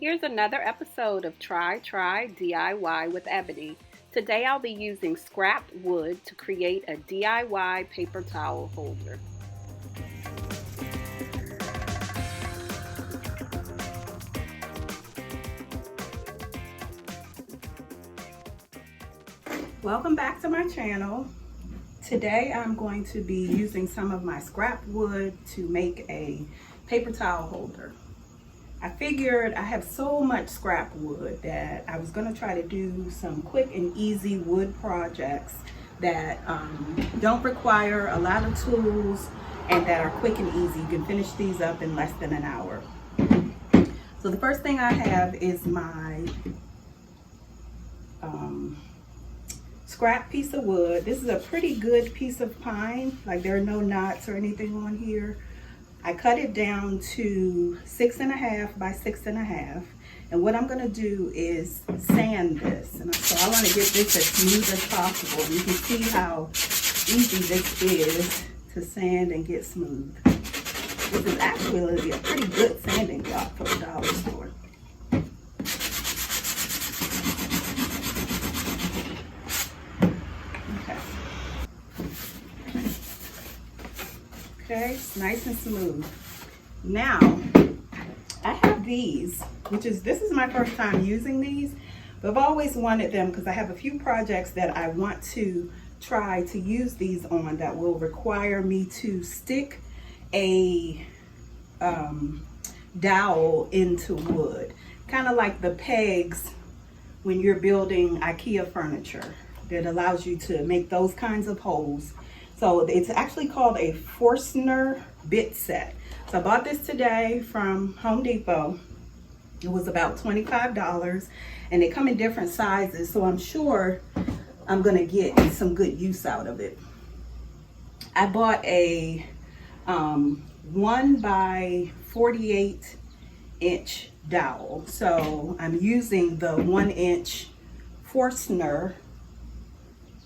Here's another episode of Try DIY with Ebony. Today I'll be using scrap wood to create a DIY paper towel holder. Welcome back to my channel. Today I'm going to be using some of my scrap wood to make a paper towel holder. I figured I have so much scrap wood that I was going to try to do some quick and easy wood projects that don't require a lot of tools and that are quick and easy. You can finish these up in less than an hour. So the first thing I have is my scrap piece of wood. This is a pretty good piece of pine, like there are no knots or anything on here. I cut it down to 6.5 by 6.5, and what I'm going to do is sand this. And so I want to get this as smooth as possible. You can see how easy this is to sand and get smooth. This is actually a pretty good sanding block from the dollar store. Okay, it's nice and smooth. Now, I have these, this is my first time using these, but I've always wanted them because I have a few projects that I want to try to use these on that will require me to stick a dowel into wood. Kind of like the pegs when you're building IKEA furniture that allows you to make those kinds of holes. So it's actually called a Forstner bit set. So I bought this today from Home Depot. It was about $25 and they come in different sizes. So I'm sure I'm gonna get some good use out of it. I bought a 1 by 48 inch dowel. So I'm using the 1 inch Forstner.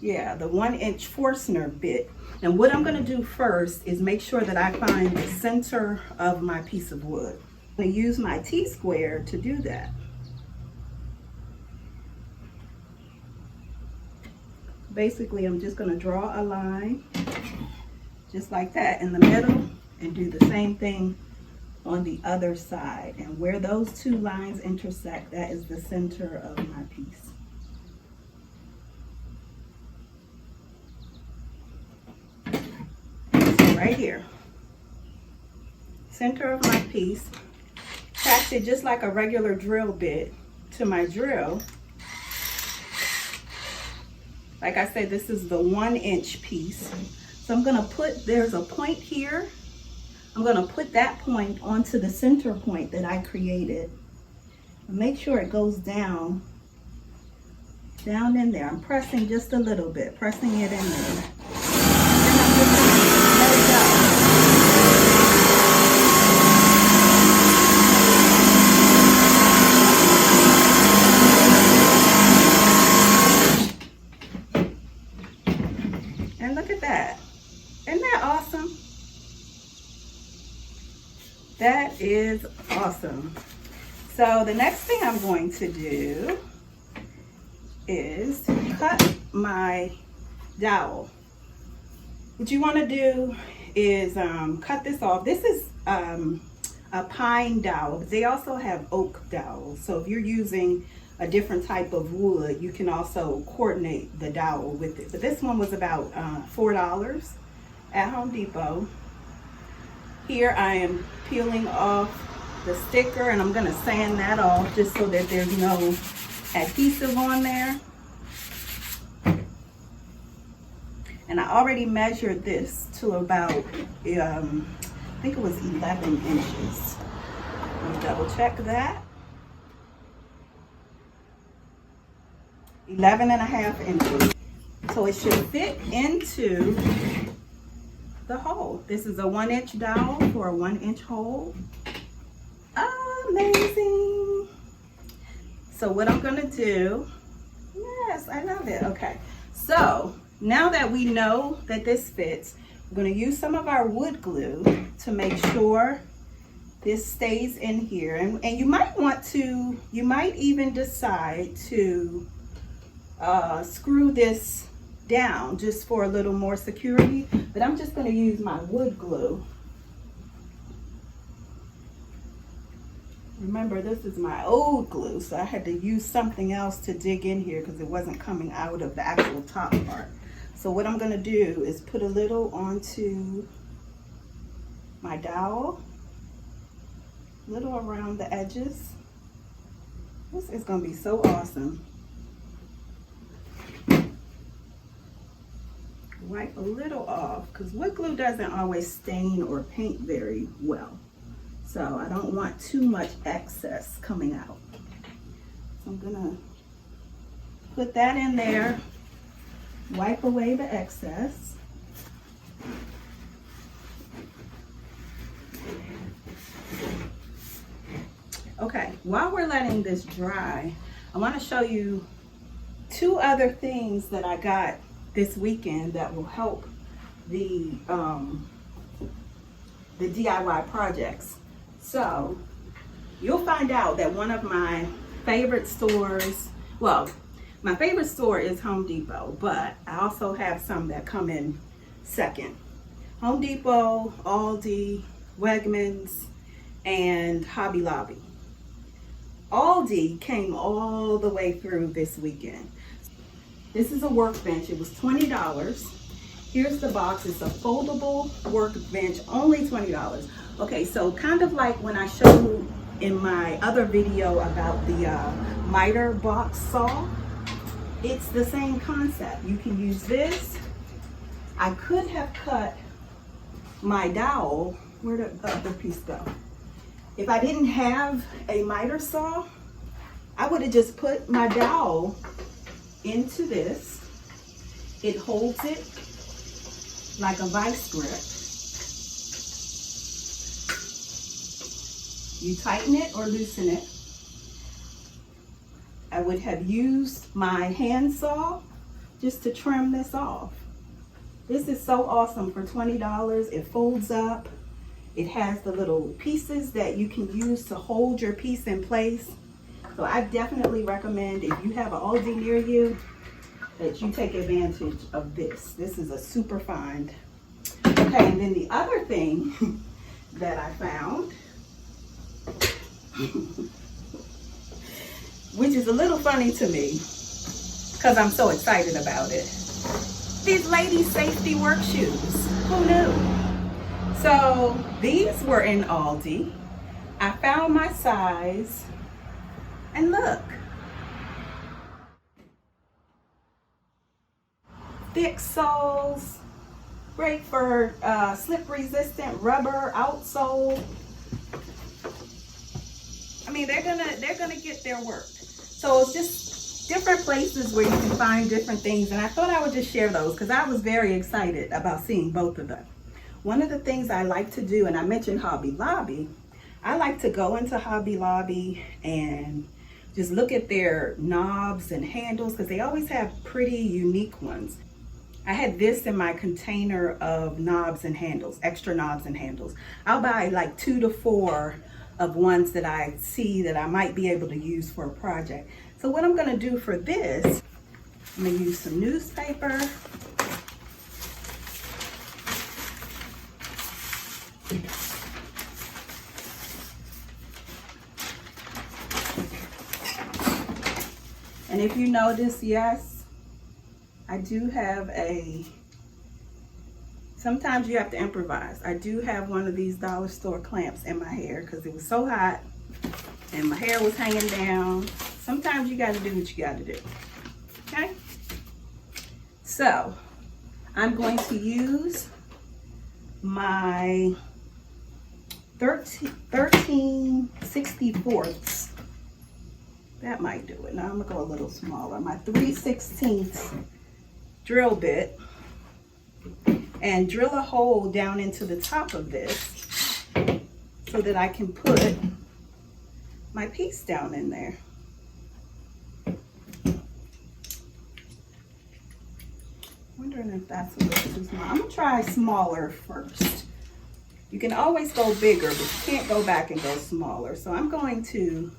Yeah, the 1 inch Forstner bit. And what I'm going to do first is make sure that I find the center of my piece of wood. I'm going to use my T-square to do that. Basically, I'm just going to draw a line just like that in the middle and do the same thing on the other side. And where those two lines intersect, that is the center of my piece. Right here, center of my piece, attach it just like a regular drill bit to my drill. Like I said, this is the 1 inch piece. So I'm gonna there's a point here. I'm gonna put that point onto the center point that I created. And make sure it goes down in there. I'm pressing just a little bit, pressing it in there. And look at that. Isn't that awesome? That is awesome. So the next thing I'm going to do is cut my dowel. What you want to do is cut this off. This is a pine dowel, but they also have oak dowels. So if you're using a different type of wood, you can also coordinate the dowel with it. But this one was about $4 at Home Depot. Here I am peeling off the sticker and I'm going to sand that off just so that there's no adhesive on there. And I already measured this to about, I think it was 11 inches. Let me double check that. 11.5 inches. So it should fit into the hole. This is a 1 inch dowel for a 1 inch hole. Amazing. So what I'm gonna do, yes, I love it. Okay, so now that we know that this fits, we're going to use some of our wood glue to make sure this stays in here. And you might want to, you might even decide to screw this down just for a little more security, but I'm just going to use my wood glue. Remember, this is my old glue, so I had to use something else to dig in here because it wasn't coming out of the actual top part. So what I'm going to do is put a little onto my dowel, a little around the edges. This is going to be so awesome. Wipe a little off because wood glue doesn't always stain or paint very well. So I don't want too much excess coming out. So I'm gonna put that in there, wipe away the excess. Okay, while we're letting this dry, I want to show you two other things that I got this weekend that will help the DIY projects. So you'll find out that one of my favorite stores, well, my favorite store is Home Depot, but I also have some that come in second. Home Depot, Aldi, Wegmans, and Hobby Lobby. Aldi came all the way through this weekend. This is a workbench. It was $20. Here's the box. It's a foldable workbench, only $20. Okay, so kind of like when I showed in my other video about the miter box saw, it's the same concept. You can use this. I could have cut my dowel. Where'd the other piece go? If I didn't have a miter saw, I would have just put my dowel into this. It holds it like a vice grip. You tighten it or loosen it. I would have used my hand saw just to trim this off. This is so awesome for $20. It folds up. It has the little pieces that you can use to hold your piece in place. So I definitely recommend, if you have an Aldi near you, that you take advantage of this. This is a super find. Okay, and then the other thing that I found, which is a little funny to me because I'm so excited about it. These ladies' safety work shoes. Who knew? So these were in Aldi. I found my size, and look. Thick soles, great for slip resistant rubber outsole. I mean, they're gonna get their work. So it's just different places where you can find different things, and I thought I would just share those because I was very excited about seeing both of them. One of the things I like to do, and I mentioned Hobby Lobby, I like to go into Hobby Lobby and just look at their knobs and handles because they always have pretty unique ones. I had this in my container of knobs and handles, extra knobs and handles. I'll buy like 2 to 4 of ones that I see that I might be able to use for a project. So what I'm gonna do for this, I'm gonna use some newspaper. And if you notice, yes, I do have sometimes you have to improvise. I do have one of these dollar store clamps in my hair because it was so hot and my hair was hanging down. Sometimes you got to do what you got to do. Okay? So I'm going to use my 13/64. That might do it. Now I'm gonna go a little smaller. My 3/16 drill bit and drill a hole down into the top of this so that I can put my piece down in there. Wondering wondering if that's a little too small. I'm gonna try smaller first. You can always go bigger, but you can't go back and go smaller. So I'm going to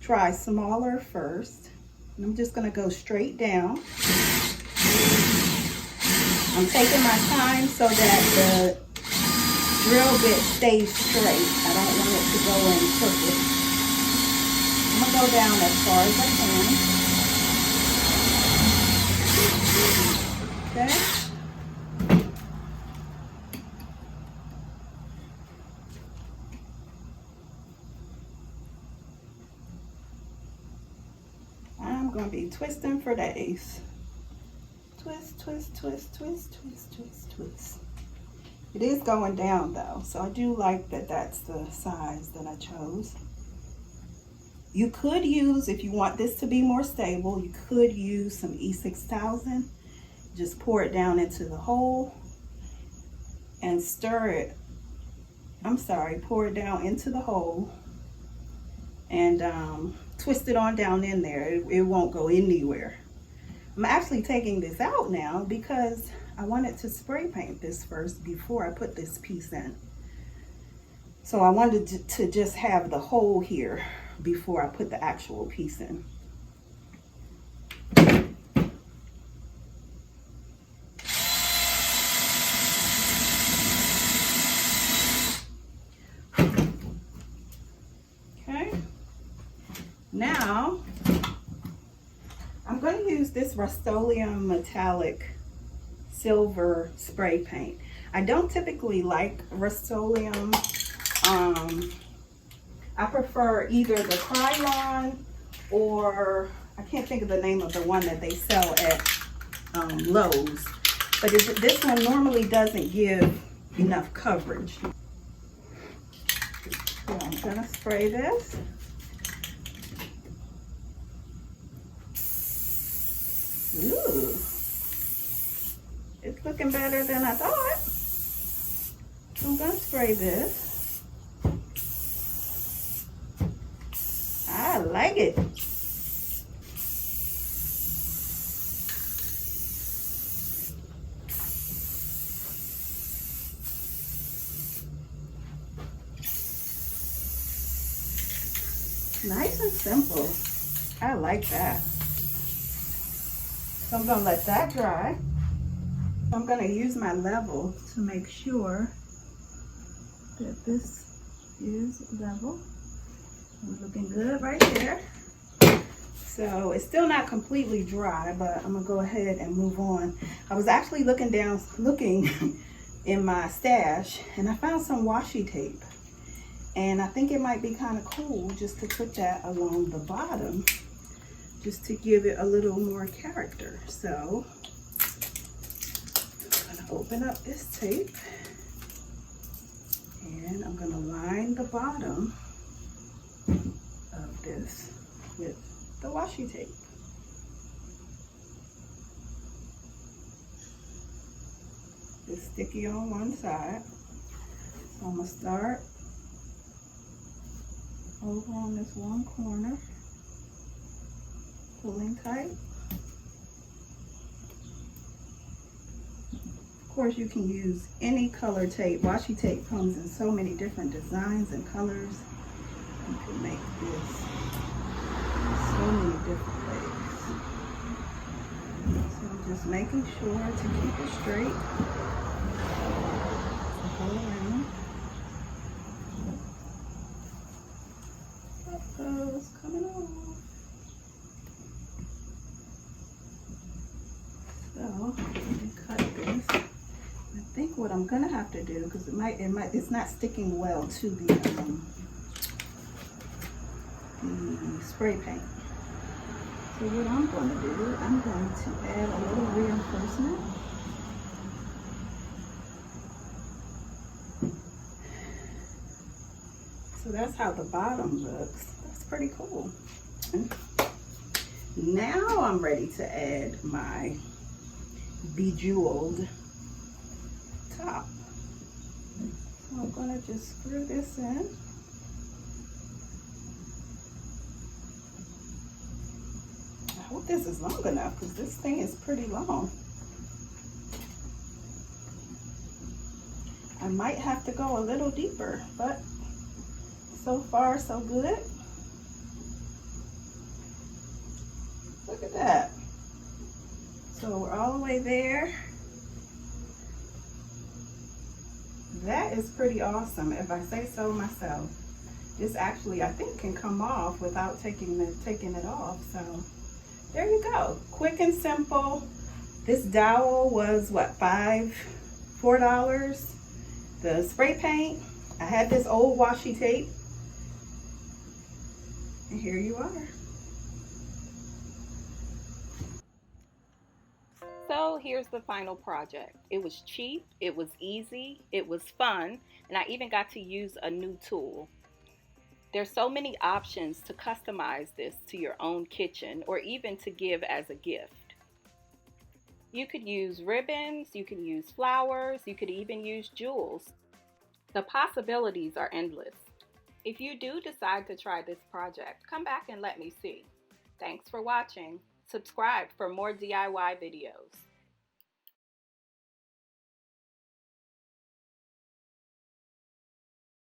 try smaller first. And I'm just gonna go straight down. I'm taking my time so that the drill bit stays straight. I don't want it to go in crooked. I'm gonna go down as far as I can. Okay. I'm gonna be twisting for days. Twist, twist, twist, twist, twist, twist, twist. It is going down though, so I do like that that's the size that I chose. You could use, if you want this to be more stable, you could use some E6000. Just pour it down into the hole and stir it. Pour it down into the hole and twist it on down in there. It won't go anywhere. I'm actually taking this out now because I wanted to spray paint this first before I put this piece in. So I wanted to just have the hole here before I put the actual piece in. Okay. Now, I'm going to use this Rust-Oleum metallic silver spray paint. I don't typically like Rust-Oleum. I prefer either the Krylon or I can't think of the name of the one that they sell at Lowe's. But this one normally doesn't give enough coverage. So I'm going to spray this. Ooh, it's looking better than I thought. So I'm gonna spray this. I like it. Nice and simple. I like that. So I'm going to let that dry. I'm going to use my level to make sure that this is level. It's looking good right there. So it's still not completely dry, but I'm going to go ahead and move on. I was actually looking in my stash, and I found some washi tape. And I think it might be kind of cool just to put that along the bottom, just to give it a little more character. So I'm going to open up this tape and I'm going to line the bottom of this with the washi tape. It's sticky on one side. So I'm going to start over on this one corner, pulling tight. Of course, you can use any color tape. Washi tape comes in so many different designs and colors. You can make this so many different ways. So I'm just making sure to keep it straight. Go around. Uh-oh, it's coming off. So let me cut this. I think what I'm gonna have to do, because it's not sticking well to the spray paint. So what I'm going to do, I'm going to add a little reinforcement. So that's how the bottom looks. That's pretty cool. Now I'm ready to add my bejeweled top. So I'm going to just screw this in. I hope this is long enough because this thing is pretty long. I might have to go a little deeper, but so far so good. Look at that. So we're all the way there. That is pretty awesome, if I say so myself. This actually, I think, can come off without taking it off. So there you go. Quick and simple. This dowel was what, $4? The spray paint, I had this old washi tape, and here you are. So here's the final project. It was cheap, it was easy, it was fun, and I even got to use a new tool. There's so many options to customize this to your own kitchen or even to give as a gift. You could use ribbons, you can use flowers, you could even use jewels. The possibilities are endless. If you do decide to try this project, come back and let me see. Thanks for watching. Subscribe for more DIY videos.